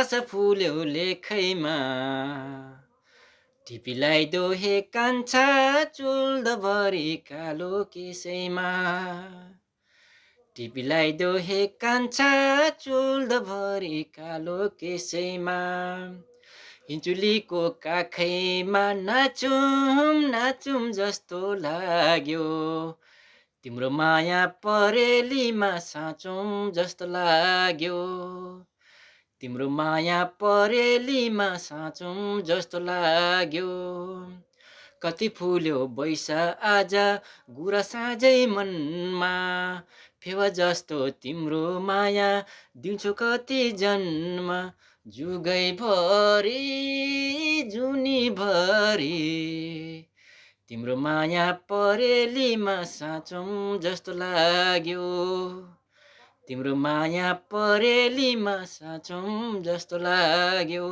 आश फुल्यो लेखैमा टिपीलाई दोहे कान्छा चुल्दभरि कालो केसैमा टिपीलाई दोहे कान्छा चुल्दभरि कालो केसैमा हिन्चुलीको काखैमा नाचौँ नाचौँ जस्तो लाग्यो तिम्रो माया परेलीमा साँचौँ जस्तो लाग्यो तिम्रो माया परेलीमा साँचौँ जस्तो लाग्यो कति फुल्यो बैसा आज गुरा साँझै मनमा फेवा जस्तो तिम्रो माया दिन्छु कति जन्म जुगैभरि जुनीभरि तिम्रो माया परेलीमा साँचौँ जस्तो लाग्यो तिम्रो माया परेलीमा साँचौँ जस्तो लाग्यो